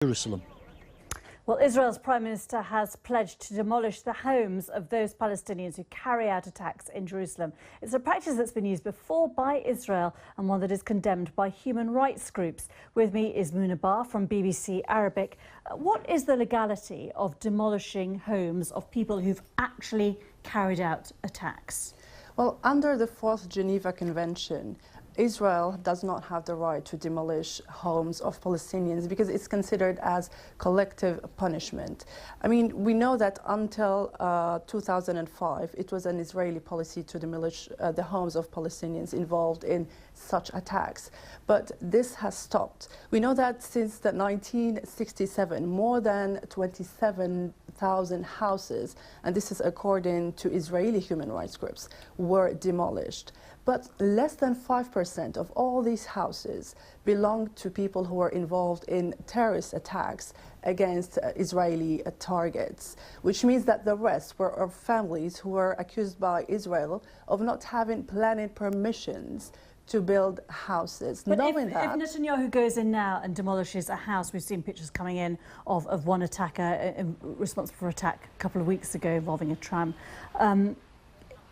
Jerusalem. Well, Israel's Prime Minister has pledged to demolish the homes of those Palestinians who carry out attacks in Jerusalem. It's a practice that's been used before by Israel and one that is condemned by human rights groups. With me is Munabah from BBC Arabic. What is the legality of demolishing homes of people who've actually carried out attacks? Well, under the Fourth Geneva Convention, Israel does not have the right to demolish homes of Palestinians because it's considered as collective punishment. I mean, we know that until 2005, it was an Israeli policy to demolish the homes of Palestinians involved in such attacks. But this has stopped. We know that since 1967, more than 27,000 houses, and this is according to Israeli human rights groups, were demolished. But less than 5% of all these houses belong to people who were involved in terrorist attacks against Israeli targets, which means that the rest were of families who were accused by Israel of not having planning permissions to build houses. But if Netanyahu goes in now and demolishes a house, we've seen pictures coming in of one attacker responsible for an attack a couple of weeks ago involving a tram.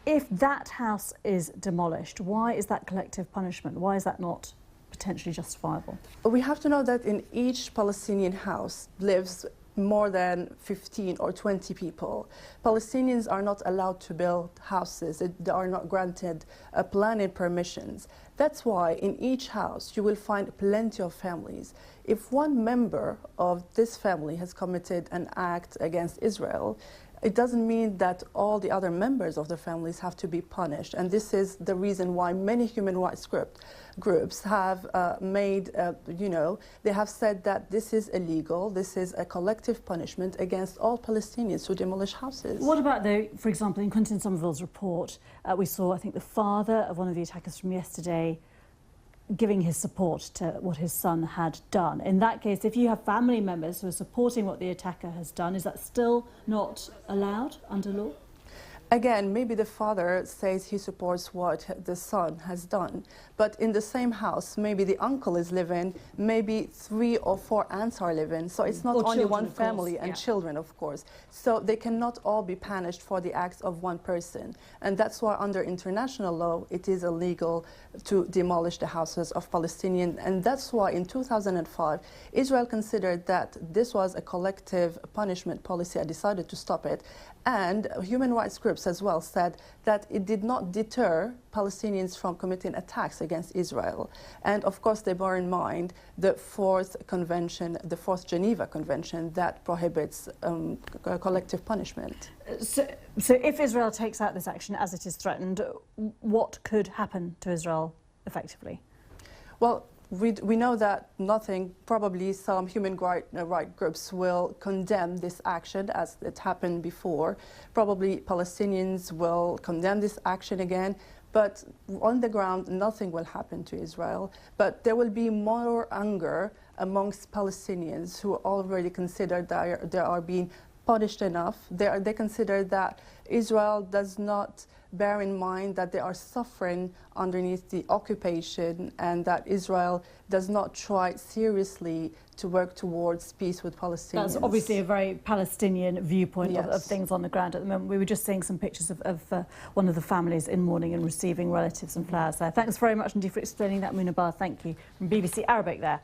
If that house is demolished, why is that collective punishment? Why is that not potentially justifiable? We have to know that in each Palestinian house lives more than 15 or 20 people. Palestinians are not allowed to build houses. They are not granted planning permissions. That's why in each house you will find plenty of families. If one member of this family has committed an act against Israel, it doesn't mean that all the other members of the families have to be punished. And this is the reason why many human rights groups have they have said that this is illegal, this is a collective punishment against all Palestinians who demolish houses. What about, though, for example, in Quentin Somerville's report, we saw, I think, the father of one of the attackers from yesterday giving his support to what his son had done. In that case, if you have family members who are supporting what the attacker has done, is that still not allowed under law? Again, maybe the father says he supports what the son has done, but in the same house, maybe the uncle is living, maybe 3 or 4 aunts are living, so it's not only one family and children, of course. So they cannot all be punished for the acts of one person. And that's why under international law, it is illegal to demolish the houses of Palestinians. And that's why in 2005, Israel considered that this was a collective punishment policy and decided to stop it. And human rights groups as well said that it did not deter Palestinians from committing attacks against Israel. And of course, they bear in mind the Fourth Geneva Convention that prohibits collective punishment. So if Israel takes out this action as it is threatened, what could happen to Israel effectively? Well, we know that probably some human rights groups will condemn this action as it happened before. Probably Palestinians will condemn this action again, but on the ground, nothing will happen to Israel. But there will be more anger amongst Palestinians who already consider that they are being punished enough. They consider that Israel does not bear in mind that they are suffering underneath the occupation and that Israel does not try seriously to work towards peace with Palestinians. That's obviously a very Palestinian viewpoint of things on the ground at the moment. We were just seeing some pictures of one of the families in mourning and receiving relatives and flowers there. Thanks very much indeed for explaining that, Munabah. Thank you. From BBC Arabic there.